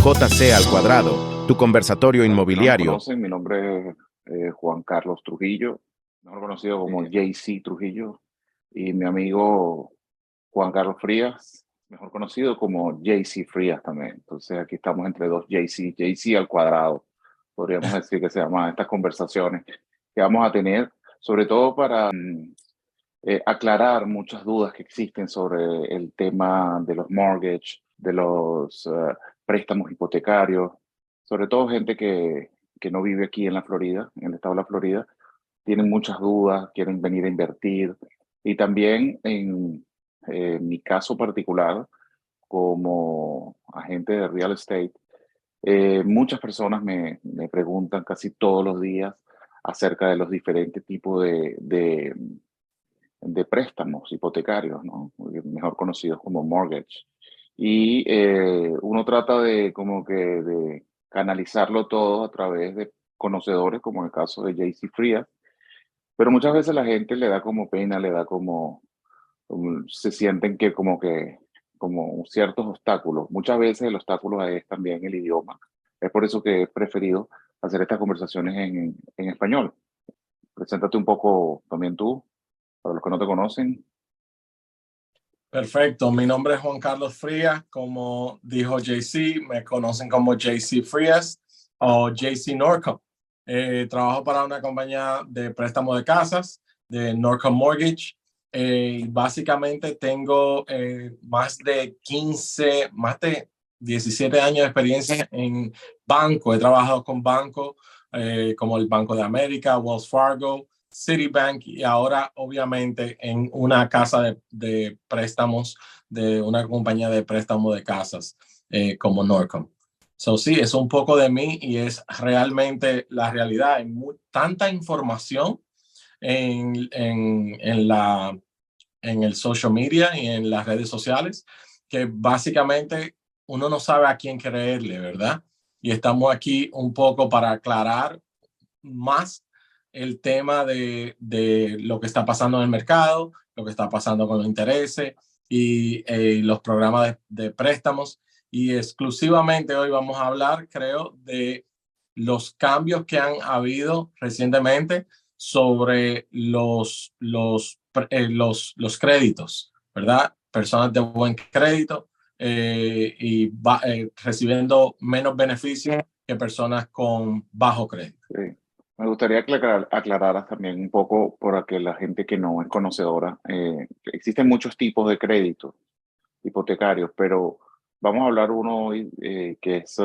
JC al Cuadrado, tu conversatorio inmobiliario. Me conocen, mi nombre es Juan Carlos Trujillo, mejor conocido como JC Trujillo, y mi amigo Juan Carlos Frías, mejor conocido como JC Frías también. Entonces aquí estamos entre dos JC al cuadrado, podríamos decir que se llaman estas conversaciones que vamos a tener, sobre todo para aclarar muchas dudas que existen sobre el tema de los mortgage, de los préstamos hipotecarios, sobre todo gente que no vive aquí en la Florida, en el estado de la Florida, tienen muchas dudas, quieren venir a invertir. Y también en mi caso particular, como agente de real estate, muchas personas me preguntan casi todos los días acerca de los diferentes tipos de préstamos hipotecarios, ¿no? Mejor conocidos como mortgage. Y uno trata de como que de canalizarlo todo a través de conocedores, como en el caso de JC Frías, pero muchas veces la gente le da como pena, le da se sienten que como ciertos obstáculos. Muchas veces el obstáculo es también el idioma. Es por eso que he preferido hacer estas conversaciones en español. Preséntate un poco también tú, para los que no te conocen. Perfecto, mi nombre es Juan Carlos Frías, como dijo JC, me conocen como JC Frías o JC Norcom. Trabajo para una compañía de préstamo de casas, de Norcom Mortgage. Básicamente tengo más de 17 años de experiencia en banco. He trabajado con bancos como el Banco de América, Wells Fargo, Citibank y ahora obviamente en una casa de préstamos de una compañía de préstamo de casas como Norcom. So sí, es un poco de mí y es realmente la realidad. Hay tanta información en el social media y en las redes sociales que básicamente uno no sabe a quién creerle, ¿verdad? Y estamos aquí un poco para aclarar más el tema de lo que está pasando en el mercado, lo que está pasando con los intereses y los programas de préstamos. Y exclusivamente hoy vamos a hablar, creo, de los cambios que han habido recientemente sobre los créditos, ¿verdad? Personas de buen crédito recibiendo menos beneficios que personas con bajo crédito. Sí. Me gustaría aclarar también un poco para que la gente que no es conocedora, existen muchos tipos de créditos hipotecarios, pero vamos a hablar uno hoy que es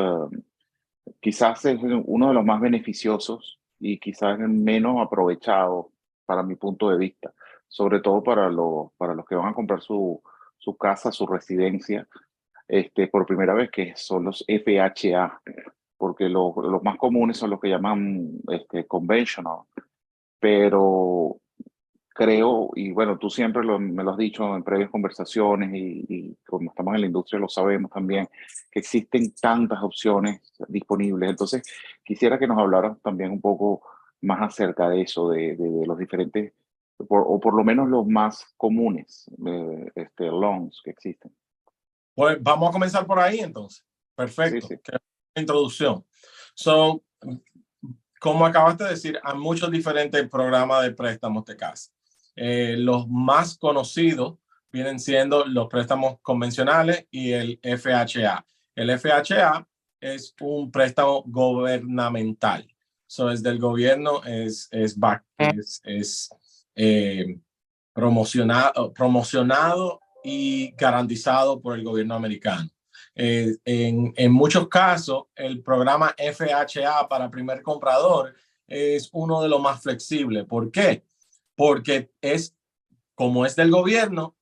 quizás es uno de los más beneficiosos y quizás el menos aprovechado para mi punto de vista, sobre todo para los que van a comprar su casa, su residencia, por primera vez, que son los FHA, porque los más comunes son los que llaman conventional, pero creo, y bueno, tú siempre me lo has dicho en previas conversaciones y como estamos en la industria lo sabemos también, que existen tantas opciones disponibles. Entonces, quisiera que nos hablaras también un poco más acerca de eso, de los diferentes, o por lo menos los más comunes, loans que existen. Pues vamos a comenzar por ahí entonces. Perfecto. Sí, sí. Qué introducción. So, como acabaste de decir, hay muchos diferentes programas de préstamos de casa. Los más conocidos vienen siendo los préstamos convencionales y el FHA. El FHA es un préstamo gubernamental. So, es del gobierno, es promocionado y garantizado por el gobierno americano. En muchos casos, el programa FHA para primer comprador es uno de los más flexibles. ¿Por qué? Porque como es del gobierno,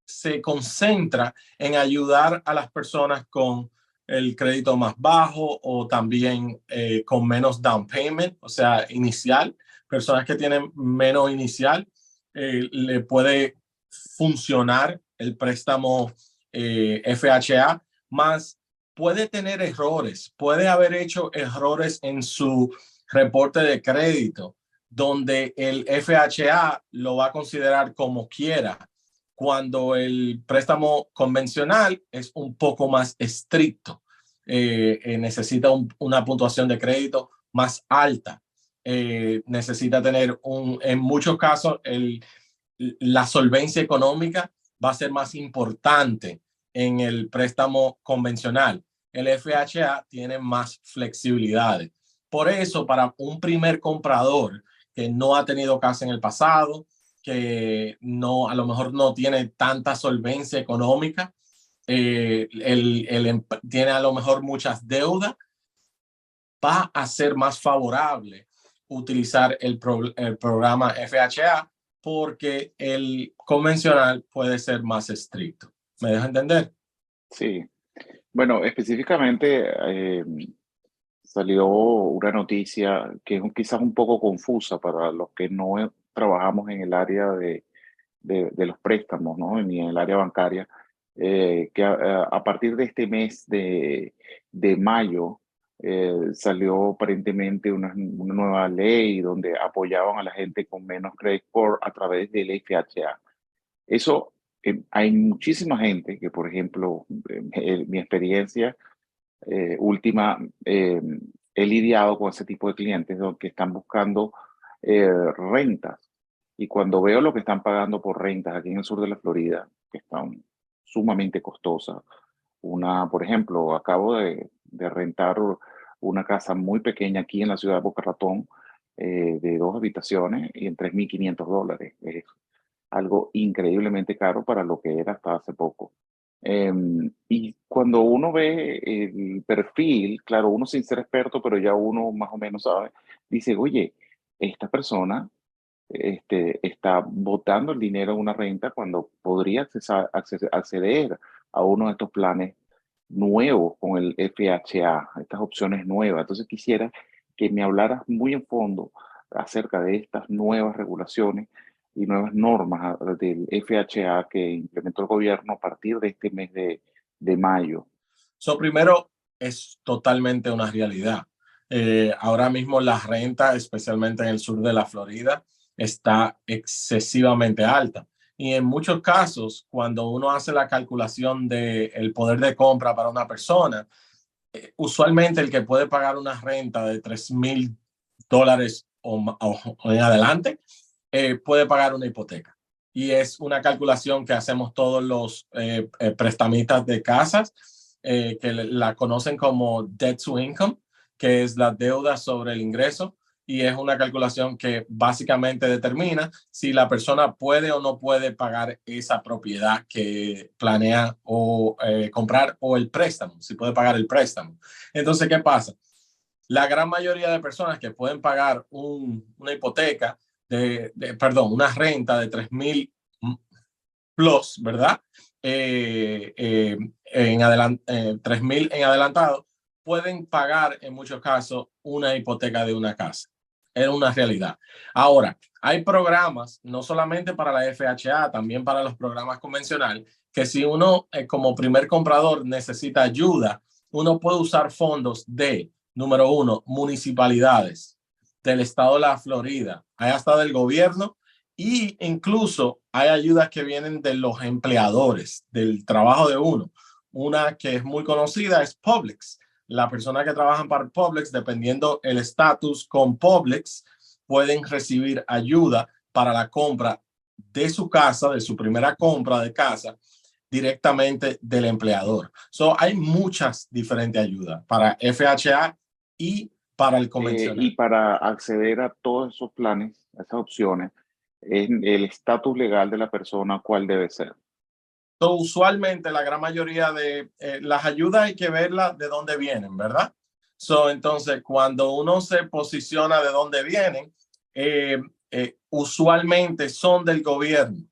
se concentra en ayudar a las personas con el crédito más bajo o también con menos down payment, o sea, inicial. Personas que tienen menos inicial, le puede funcionar el préstamo FHA, más puede tener errores, puede haber hecho errores en su reporte de crédito, donde el FHA lo va a considerar como quiera, cuando el préstamo convencional es un poco más estricto. necesita una puntuación de crédito más alta. Necesita tener en muchos casos, la solvencia económica va a ser más importante en el préstamo convencional. El FHA tiene más flexibilidades. Por eso, para un primer comprador que no ha tenido casa en el pasado, que no, a lo mejor no tiene tanta solvencia económica, tiene a lo mejor muchas deudas, va a ser más favorable utilizar el programa FHA porque el convencional puede ser más estricto. ¿Me deja entender? Sí. Bueno, específicamente salió una noticia que es quizás un poco confusa para los que no trabajamos en el área de los préstamos, ¿no? Ni en el área bancaria, que a partir de este mes de mayo salió aparentemente una nueva ley donde apoyaban a la gente con menos credit score a través del FHA. Eso, hay muchísima gente que, por ejemplo, mi experiencia última, he lidiado con ese tipo de clientes que están buscando rentas. Y cuando veo lo que están pagando por rentas aquí en el sur de la Florida, que están sumamente costosas. Por ejemplo, acabo de rentar una casa muy pequeña aquí en la ciudad de Boca Ratón, de 2 habitaciones y en $3,500. Es algo increíblemente caro para lo que era hasta hace poco. Y cuando uno ve el perfil, claro, uno sin ser experto, pero ya uno más o menos sabe, dice, oye, esta persona está botando el dinero en una renta cuando podría acceder a uno de estos planes nuevos con el FHA, estas opciones nuevas. Entonces quisiera que me hablaras muy en fondo acerca de estas nuevas regulaciones y nuevas normas del FHA que implementó el gobierno a partir de este mes de mayo. Primero, es totalmente una realidad. Ahora mismo la renta, especialmente en el sur de la Florida, está excesivamente alta. Y en muchos casos, cuando uno hace la calculación del poder de compra para una persona, usualmente el que puede pagar una renta de $3,000 o en adelante, puede pagar una hipoteca. Y es una calculación que hacemos todos los prestamistas de casas, que la conocen como debt to income, que es la deuda sobre el ingreso. Y es una calculación que básicamente determina si la persona puede o no puede pagar esa propiedad que planea o comprar, o el préstamo, si puede pagar el préstamo. Entonces, ¿qué pasa? La gran mayoría de personas que pueden pagar una hipoteca, una renta de 3,000 plus, ¿verdad? 3,000 en adelantado, pueden pagar en muchos casos una hipoteca de una casa. Es una realidad. Ahora, hay programas, no solamente para la FHA, también para los programas convencionales, que si uno como primer comprador necesita ayuda, uno puede usar fondos de, número uno, municipalidades del estado de la Florida, hay hasta del gobierno, y incluso hay ayudas que vienen de los empleadores, del trabajo de uno. Una que es muy conocida es Publix. La persona que trabaja para Publix, dependiendo el estatus con Publix, pueden recibir ayuda para la compra de su casa, de su primera compra de casa, directamente del empleador. Hay muchas diferentes ayudas para FHA y para el convencional. Y para acceder a todos esos planes, a esas opciones, el estatus legal de la persona, ¿cuál debe ser? Usualmente la gran mayoría de las ayudas hay que verlas de dónde vienen, ¿verdad? Entonces, cuando uno se posiciona de dónde vienen, usualmente son del gobierno.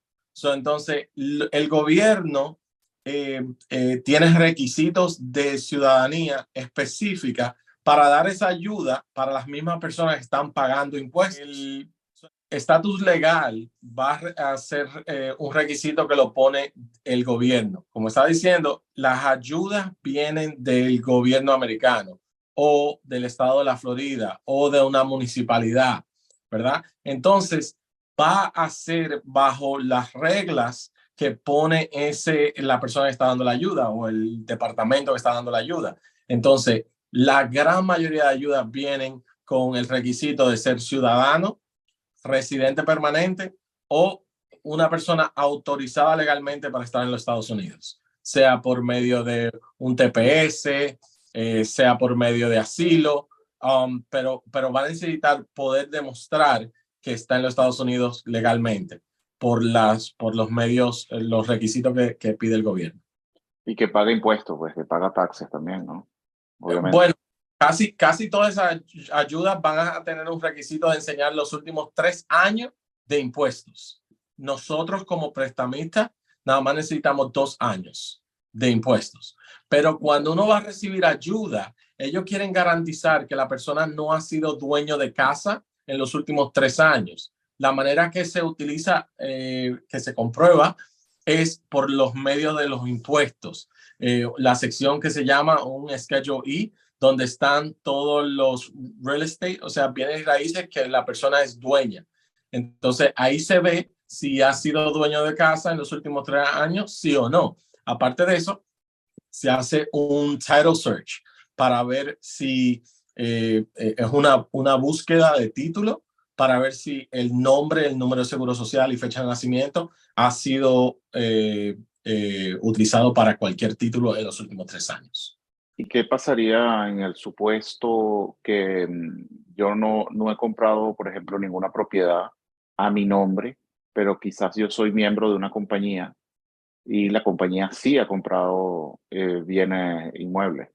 Entonces, el gobierno tiene requisitos de ciudadanía específica para dar esa ayuda para las mismas personas que están pagando impuestos. El estatus legal va a ser un requisito que lo pone el gobierno. Como está diciendo, las ayudas vienen del gobierno americano o del estado de la Florida o de una municipalidad, ¿verdad? Entonces, va a ser bajo las reglas que pone la persona que está dando la ayuda o el departamento que está dando la ayuda. Entonces, la gran mayoría de ayudas vienen con el requisito de ser ciudadano, residente permanente o una persona autorizada legalmente para estar en los Estados Unidos, sea por medio de un TPS, sea por medio de asilo, pero va a necesitar poder demostrar que está en los Estados Unidos legalmente por los medios, los requisitos que pide el gobierno. Y que paga impuestos, pues que paga taxes también, ¿no? Obviamente. Bueno, casi todas esas ayudas van a tener un requisito de enseñar los últimos 3 años de impuestos. Nosotros como prestamistas nada más necesitamos 2 años de impuestos. Pero cuando uno va a recibir ayuda, ellos quieren garantizar que la persona no ha sido dueño de casa en los últimos 3 años. La manera que se utiliza, que se comprueba, es por los medios de los impuestos. La sección que se llama un Schedule E, donde están todos los real estate, o sea, bienes y raíces que la persona es dueña. Entonces, ahí se ve si ha sido dueño de casa en los últimos 3 años, sí o no. Aparte de eso, se hace un title search para ver si es una búsqueda de título, para ver si el nombre, el número de seguro social y fecha de nacimiento ha sido utilizado para cualquier título en los últimos 3 años. ¿Y qué pasaría en el supuesto que yo no he comprado, por ejemplo, ninguna propiedad a mi nombre, pero quizás yo soy miembro de una compañía y la compañía sí ha comprado bienes inmuebles?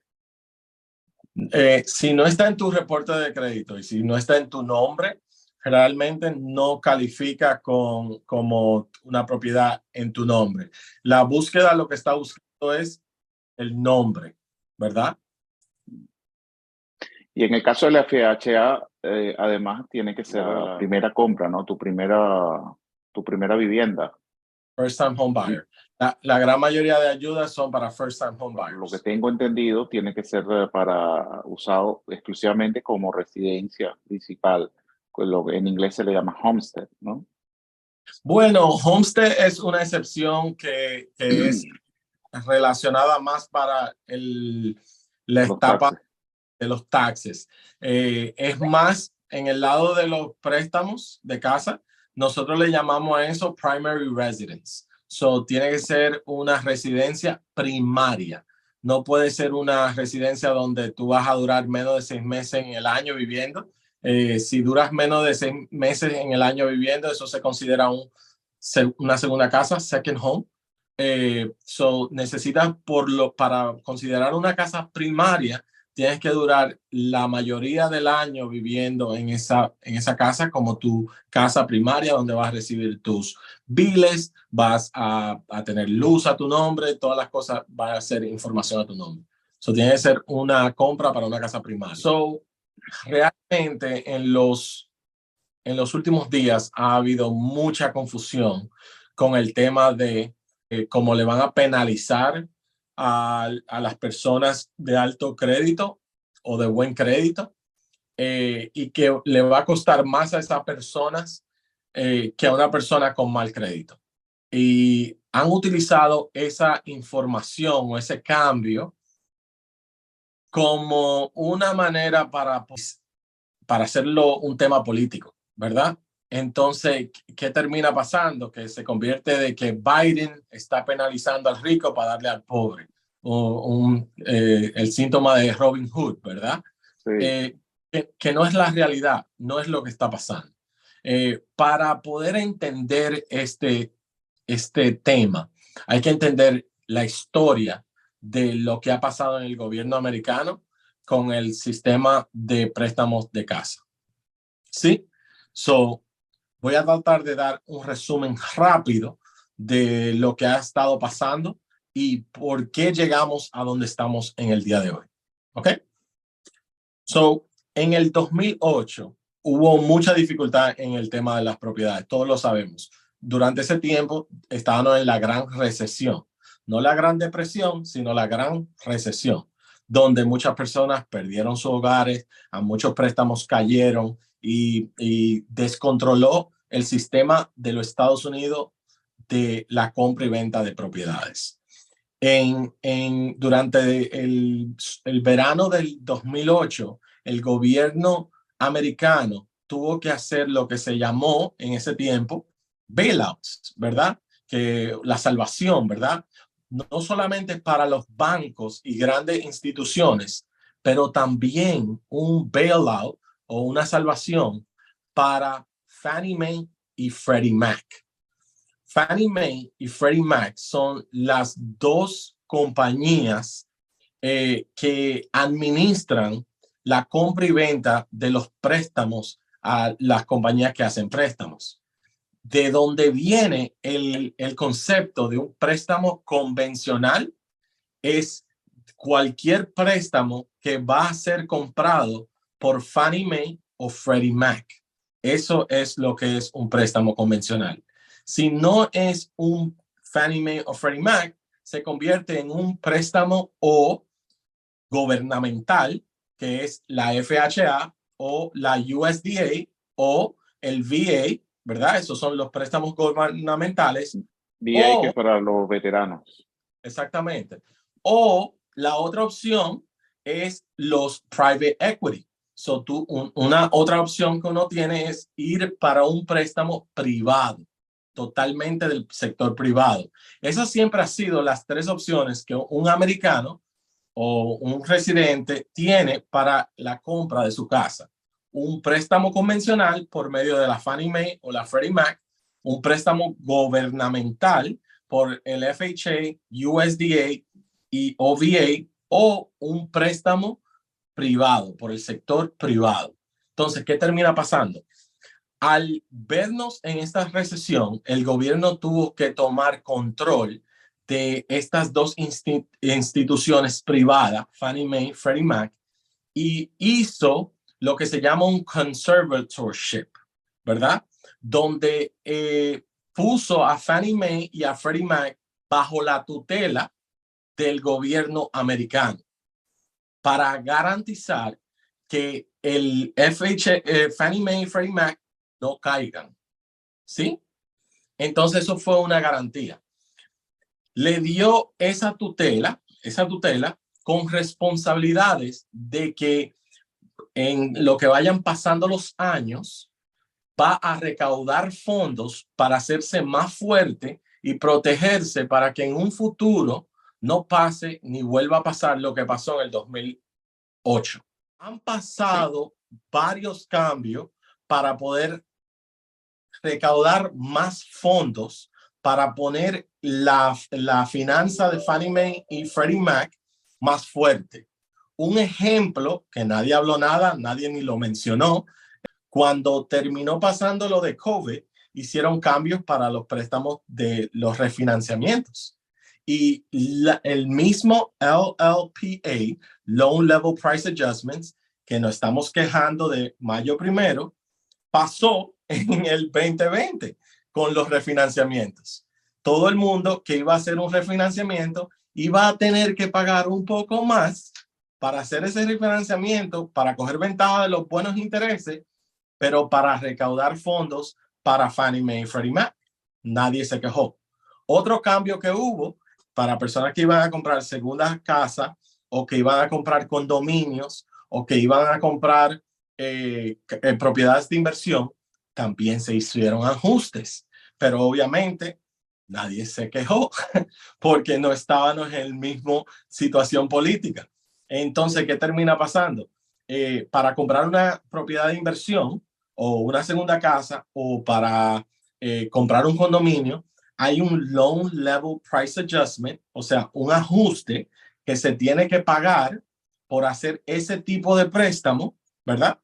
Si no está en tu reporte de crédito y si no está en tu nombre, realmente no califica como una propiedad en tu nombre. La búsqueda lo que está buscando es el nombre, ¿verdad? Y en el caso de la FHA, además tiene que ser la primera compra, ¿no? Tu primera vivienda. First time home buyer. La gran mayoría de ayudas son para first time home buyers. Lo que tengo entendido, tiene que ser usado exclusivamente como residencia principal. Lo que en inglés se le llama homestead, ¿no? Bueno, homestead es una excepción que es relacionada más para la etapa de los taxes. Es más en el lado de los préstamos de casa. Nosotros le llamamos a eso primary residence. So, tiene que ser una residencia primaria. No puede ser una residencia donde tú vas a durar menos de 6 meses en el año viviendo. Si duras menos de 6 meses en el año viviendo, eso se considera una segunda casa, second home. So, necesitas para considerar una casa primaria, tienes que durar la mayoría del año viviendo en esa casa como tu casa primaria, donde vas a recibir tus biles, vas a tener luz a tu nombre, todas las cosas van a ser información a tu nombre. So, tiene que ser una compra para una casa primaria. So, realmente en los últimos días ha habido mucha confusión con el tema de cómo le van a penalizar a las personas de alto crédito o de buen crédito, y que le va a costar más a esas personas que a una persona con mal crédito. Y han utilizado esa información o ese cambio como una manera para hacerlo un tema político, ¿verdad? Entonces, ¿qué termina pasando? Que se convierte de que Biden está penalizando al rico para darle al pobre. El síntoma de Robin Hood, ¿verdad? Sí. Que no es la realidad, no es lo que está pasando. Para poder entender este tema, hay que entender la historia de lo que ha pasado en el gobierno americano con el sistema de préstamos de casa. ¿Sí? So, voy a tratar de dar un resumen rápido de lo que ha estado pasando y por qué llegamos a donde estamos en el día de hoy. ¿Ok? So, en el 2008 hubo mucha dificultad en el tema de las propiedades, todos lo sabemos. Durante ese tiempo estábamos en la gran recesión, no la gran depresión, sino la gran recesión, donde muchas personas perdieron sus hogares, a muchos préstamos cayeron y descontroló el sistema de los Estados Unidos de la compra y venta de propiedades. Durante el verano del 2008, el gobierno americano tuvo que hacer lo que se llamó en ese tiempo bailouts, ¿verdad? Que la salvación, ¿verdad? No solamente para los bancos y grandes instituciones, pero también un bailout o una salvación para Fannie Mae y Freddie Mac. Fannie Mae y Freddie Mac son las dos compañías que administran la compra y venta de los préstamos a las compañías que hacen préstamos. De donde viene el concepto de un préstamo convencional es cualquier préstamo que va a ser comprado por Fannie Mae o Freddie Mac. Eso es lo que es un préstamo convencional. Si no es un Fannie Mae o Freddie Mac, se convierte en un préstamo o gubernamental, que es la FHA o la USDA o el VA, ¿verdad? Esos son los préstamos gubernamentales. VA, que es para los veteranos. Exactamente. O la otra opción es los private equity. So, una otra opción que uno tiene es ir para un préstamo privado, totalmente del sector privado. Esas siempre han sido las tres opciones que un americano o un residente tiene para la compra de su casa. Un préstamo convencional por medio de la Fannie Mae o la Freddie Mac, un préstamo gubernamental por el FHA, USDA y OVA, o un préstamo privado por el sector privado. Entonces, ¿qué termina pasando? Al vernos en esta recesión, el gobierno tuvo que tomar control de estas dos instituciones privadas, Fannie Mae, Freddie Mac, y hizo lo que se llama un conservatorship, ¿verdad? Donde puso a Fannie Mae y a Freddie Mac bajo la tutela del gobierno americano para garantizar que el Fannie Mae y Freddie Mac no caigan, ¿sí? Entonces eso fue una garantía. Le dio esa tutela con responsabilidades de que en lo que vayan pasando los años va a recaudar fondos para hacerse más fuerte y protegerse para que en un futuro no pase ni vuelva a pasar lo que pasó en el 2008. Han pasado varios cambios para poder recaudar más fondos para poner la finanza de Fannie Mae y Freddie Mac más fuerte. Un ejemplo que nadie habló nada, nadie ni lo mencionó, cuando terminó pasando lo de COVID, hicieron cambios para los préstamos de los refinanciamientos. Y el mismo LLPA, Loan Level Price Adjustments, que nos estamos quejando de mayo 1, pasó en el 2020 con los refinanciamientos. Todo el mundo que iba a hacer un refinanciamiento iba a tener que pagar un poco más para hacer ese refinanciamiento, para coger ventaja de los buenos intereses, pero para recaudar fondos para Fannie Mae y Freddie Mac. Nadie se quejó. Otro cambio que hubo para personas que iban a comprar segunda casa o que iban a comprar condominios o que iban a comprar propiedades de inversión, también se hicieron ajustes, pero obviamente nadie se quejó porque no estábamos en la misma situación política. Entonces, ¿qué termina pasando? Para comprar una propiedad de inversión o una segunda casa o para comprar un condominio, hay un Loan Level Price Adjustment, o sea, un ajuste que se tiene que pagar por hacer ese tipo de préstamo, ¿verdad?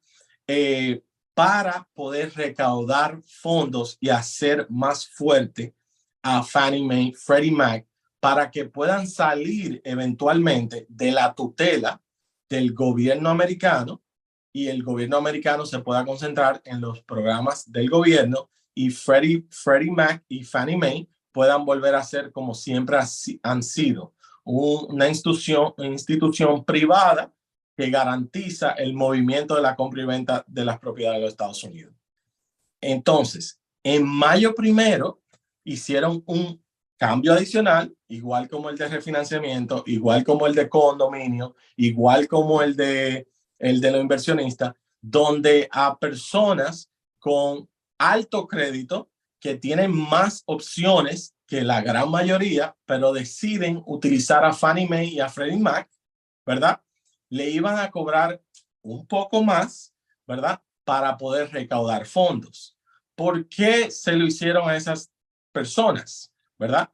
Para poder recaudar fondos y hacer más fuerte a Fannie Mae, Freddie Mac, para que puedan salir eventualmente de la tutela del gobierno americano y el gobierno americano se pueda concentrar en los programas del gobierno y Freddie Mac y Fannie Mae puedan volver a ser como siempre han sido, una institución privada que garantiza el movimiento de la compra y venta de las propiedades de los Estados Unidos. Entonces, en mayo 1 hicieron un cambio adicional, igual como el de refinanciamiento, igual como el de condominio, igual como el de los inversionistas, donde a personas con alto crédito que tienen más opciones que la gran mayoría, pero deciden utilizar a Fannie Mae y a Freddie Mac, ¿verdad? Le iban a cobrar un poco más, ¿verdad? Para poder recaudar fondos. ¿Por qué se lo hicieron a esas personas? ¿Verdad?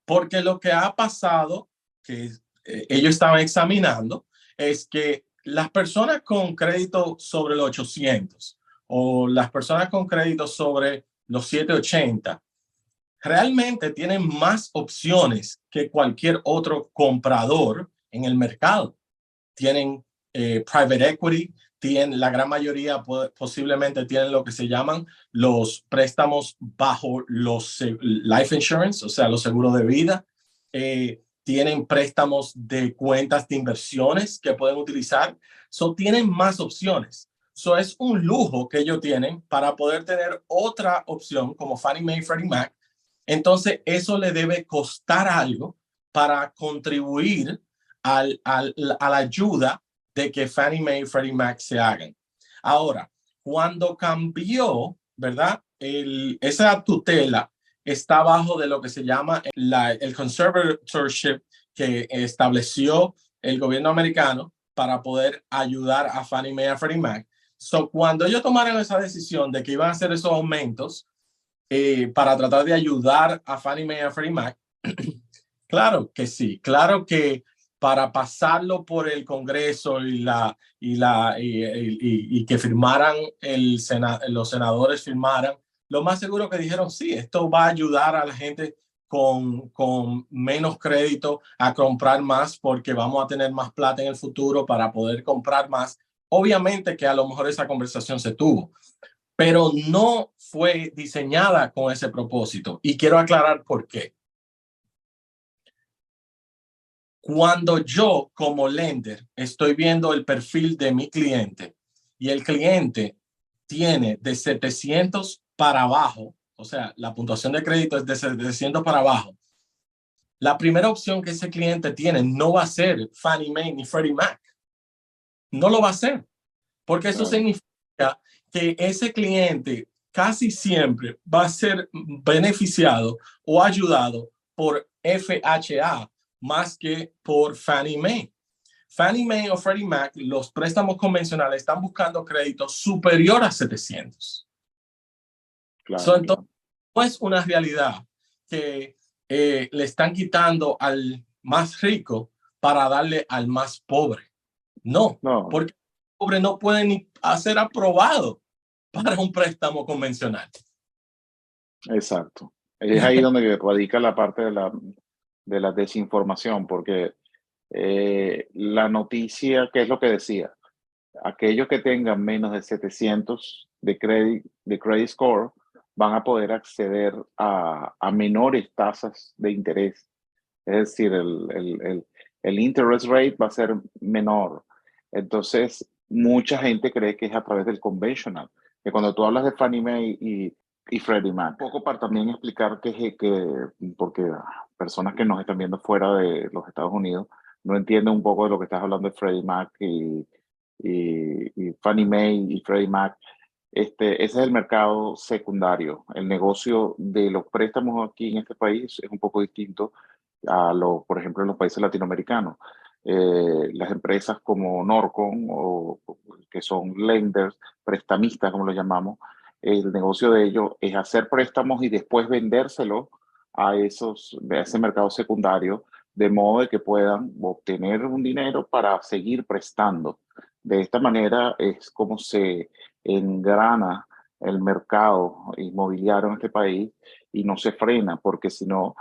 Porque lo que ha pasado, que ellos estaban examinando, es que las personas con crédito sobre los 800 o las personas con crédito sobre los 780 realmente tienen más opciones que cualquier otro comprador en el mercado. Tienen private equity, la gran mayoría posiblemente tienen lo que se llaman los préstamos bajo los life insurance, o sea, los seguros de vida. Tienen préstamos de cuentas de inversiones que pueden utilizar. Tienen más opciones. Es un lujo que ellos tienen para poder tener otra opción como Fannie Mae y Freddie Mac. Entonces, eso le debe costar algo para contribuir a la ayuda de que Fannie Mae y Freddie Mac se hagan. Ahora, cuando cambió, ¿verdad? Esa tutela está bajo de lo que se llama el conservatorship que estableció el gobierno americano para poder ayudar a Fannie Mae y a Freddie Mac. Cuando ellos tomaron esa decisión de que iban a hacer esos aumentos para tratar de ayudar a Fannie Mae y a Freddie Mac, claro que sí, claro que para pasarlo por el Congreso y que firmaran los senadores firmaran, lo más seguro que dijeron, sí, esto va a ayudar a la gente con menos crédito a comprar más porque vamos a tener más plata en el futuro para poder comprar más. Obviamente que a lo mejor esa conversación se tuvo, pero no fue diseñada con ese propósito. Y quiero aclarar por qué. Cuando yo como lender estoy viendo el perfil de mi cliente y el cliente tiene de 700 para abajo, o sea, la puntuación de crédito es de 700 para abajo, la primera opción que ese cliente tiene no va a ser Fannie Mae ni Freddie Mac. No lo va a hacer, porque eso significa que ese cliente casi siempre va a ser beneficiado o ayudado por FHA más que por Fannie Mae. Fannie Mae o Freddie Mac, los préstamos convencionales están buscando crédito superior a 700. Claro, Entonces, no es una realidad que le están quitando al más rico para darle al más pobre. No, porque el pobre no puede ni ser aprobado para un préstamo convencional. Exacto. Es ahí donde radica la parte de la desinformación, porque la noticia, ¿qué es lo que decía? Aquellos que tengan menos de 700 de credit score van a poder acceder a menores tasas de interés. Es decir, el interest rate va a ser menor. Entonces, mucha gente cree que es a través del conventional. Que cuando tú hablas de Fannie Mae y Freddie Mac, un poco para también explicar porque personas que nos están viendo fuera de los Estados Unidos no entienden un poco de lo que estás hablando de Freddie Mac y Fannie Mae y Freddie Mac. Ese es el mercado secundario. El negocio de los préstamos aquí en este país es un poco distinto por ejemplo, en los países latinoamericanos. Las empresas como Norcon, que son lenders, prestamistas, como lo llamamos, el negocio de ellos es hacer préstamos y después vendérselo a ese mercado secundario, de modo de que puedan obtener un dinero para seguir prestando. De esta manera es como se engrana el mercado inmobiliario en este país y no se frena, porque si no,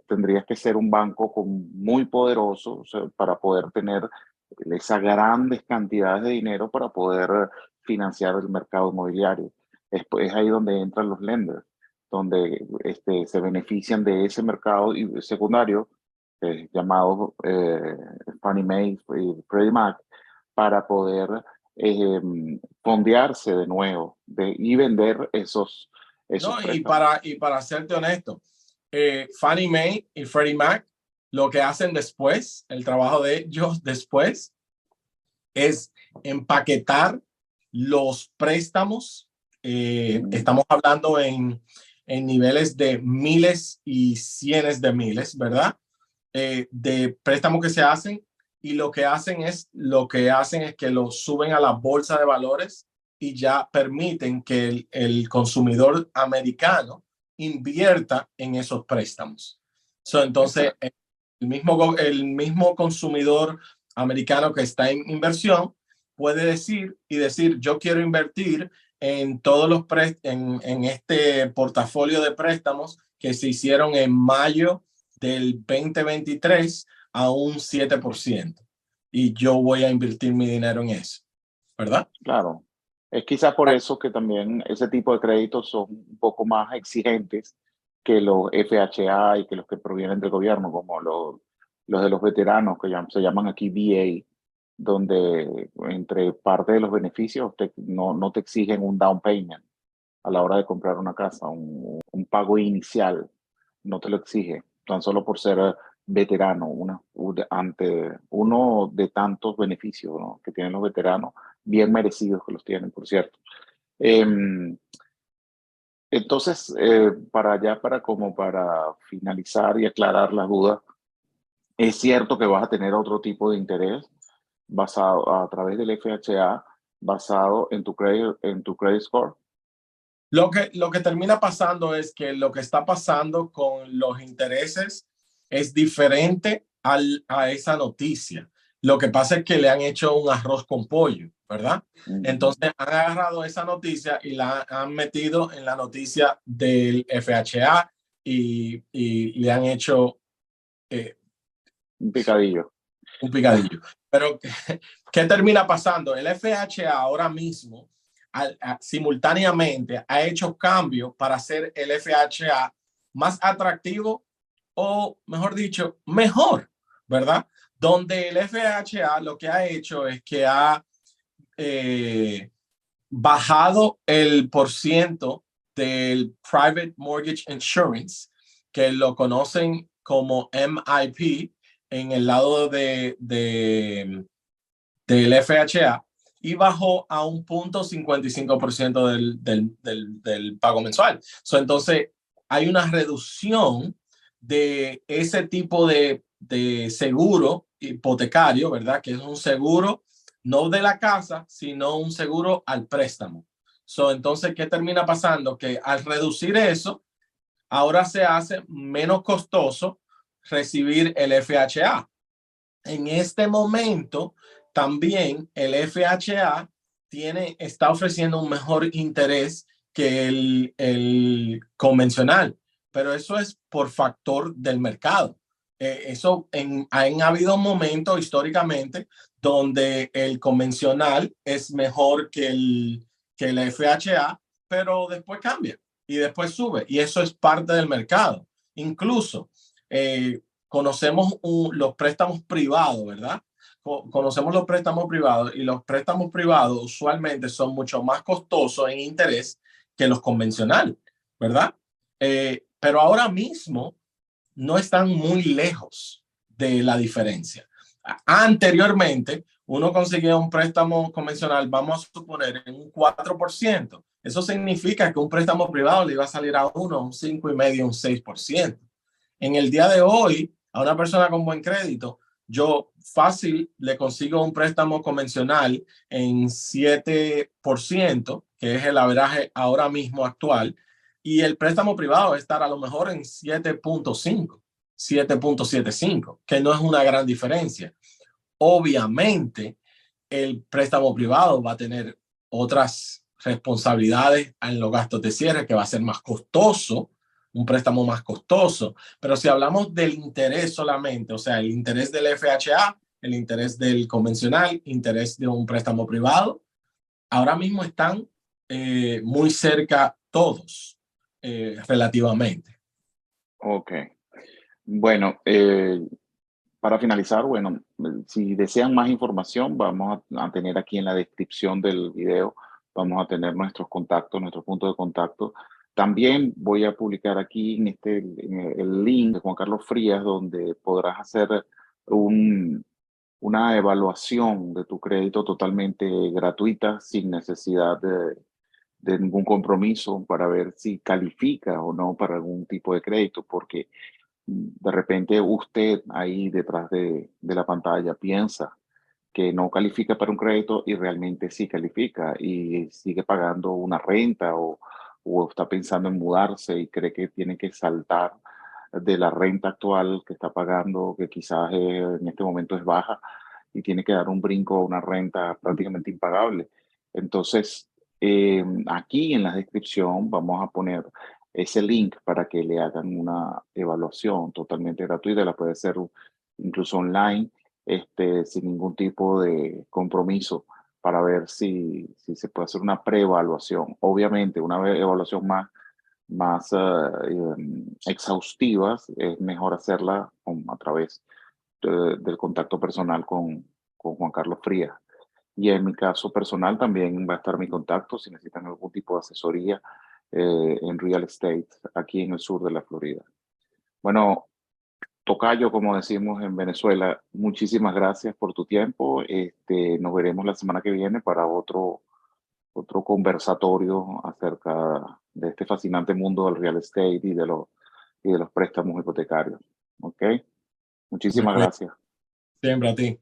tendrías que ser un banco muy poderoso, o sea, para poder tener esas grandes cantidades de dinero para poder financiar el mercado inmobiliario. Es ahí donde entran los lenders, donde se benefician de ese mercado secundario, llamado Fannie Mae y Freddie Mac, para poder fondearse de nuevo y vender esos No, préstamos. y para serte honesto, Fannie Mae y Freddie Mac, lo que hacen después, el trabajo de ellos después, es empaquetar los préstamos. Estamos hablando en niveles de miles y cientos de miles, ¿verdad? De préstamos que se hacen, y lo que hacen es que lo suben a la bolsa de valores y ya permiten que el consumidor americano invierta en esos préstamos. Entonces, el mismo consumidor americano que está en inversión puede decir yo quiero invertir en todos los en este portafolio de préstamos que se hicieron en mayo del 2023 a un 7%. Y yo voy a invertir mi dinero en eso, ¿verdad? Claro. Es quizás por eso que también ese tipo de créditos son un poco más exigentes que los FHA y que los que provienen del gobierno, como los de los veteranos, que se llaman aquí VA, donde entre parte de los beneficios no te exigen un down payment a la hora de comprar una casa, un pago inicial, no te lo exige, tan solo por ser veterano, ante uno de tantos beneficios, ¿no?, que tienen los veteranos, bien merecidos que los tienen, por cierto. Entonces, para finalizar y aclarar las dudas, es cierto que vas a tener otro tipo de interés basado a través del FHA, basado en tu credit score. Lo que termina pasando es que lo que está pasando con los intereses es diferente a esa noticia. Lo que pasa es que le han hecho un arroz con pollo, ¿verdad? Entonces han agarrado esa noticia y la han metido en la noticia del FHA y le han hecho Un picadillo. un picadillo. Pero, ¿qué termina pasando? El FHA ahora mismo, simultáneamente, ha hecho cambios para hacer el FHA más atractivo, o mejor dicho, mejor, ¿verdad? Donde el FHA lo que ha hecho es que ha bajado el porciento del Private Mortgage Insurance, que lo conocen como MIP, en el lado del FHA, y bajó a un 0.55% del pago mensual. Entonces, hay una reducción de ese tipo de seguro hipotecario, ¿verdad? Que es un seguro no de la casa, sino un seguro al préstamo. Entonces, ¿qué termina pasando? Que al reducir eso, ahora se hace menos costoso recibir el FHA. En este momento, también el FHA está ofreciendo un mejor interés que el convencional, pero eso es por factor del mercado. Han habido momentos históricamente donde el convencional es mejor que el FHA, pero después cambia y después sube, y eso es parte del mercado. Incluso conocemos los préstamos privados, ¿verdad? Conocemos los préstamos privados, y los préstamos privados usualmente son mucho más costosos en interés que los convencionales, ¿verdad? Pero ahora mismo no están muy lejos de la diferencia. Anteriormente, uno conseguía un préstamo convencional, vamos a suponer, en un 4%. Eso significa que un préstamo privado le iba a salir a uno un 5,5%, un 6%. En el día de hoy, a una persona con buen crédito, yo fácil le consigo un préstamo convencional en 7%, que es el averaje ahora mismo actual, y el préstamo privado va a estar a lo mejor en 7.5, 7.75, que no es una gran diferencia. Obviamente, el préstamo privado va a tener otras responsabilidades en los gastos de cierre, que va a ser más costoso, un préstamo más costoso. Pero si hablamos del interés solamente, o sea, el interés del FHA, el interés del convencional, interés de un préstamo privado, ahora mismo están muy cerca todos, relativamente. Ok. Bueno, para finalizar, bueno, si desean más información, vamos a tener aquí en la descripción del video, vamos a tener nuestros contactos, nuestros puntos de contacto, También voy a publicar aquí en el link de Juan Carlos Frías, donde podrás hacer una evaluación de tu crédito totalmente gratuita, sin necesidad de ningún compromiso, para ver si califica o no para algún tipo de crédito, porque de repente usted ahí detrás de la pantalla piensa que no califica para un crédito y realmente sí califica y sigue pagando una renta, o está pensando en mudarse y cree que tiene que saltar de la renta actual que está pagando, que quizás en este momento es baja, y tiene que dar un brinco a una renta prácticamente impagable. Entonces, aquí en la descripción vamos a poner ese link para que le hagan una evaluación totalmente gratuita. La puede hacer incluso online, sin ningún tipo de compromiso, para ver si se puede hacer una preevaluación. Obviamente, una evaluación más exhaustivas es mejor hacerla a través del contacto personal con Juan Carlos Frías. Y en mi caso personal también va a estar mi contacto si necesitan algún tipo de asesoría en real estate aquí en el sur de la Florida. Bueno, tocayo, como decimos en Venezuela, muchísimas gracias por tu tiempo. Nos veremos la semana que viene para otro conversatorio acerca de este fascinante mundo del real estate y de los préstamos hipotecarios. ¿Ok? Me Muchísimas cuido gracias. siempre a ti.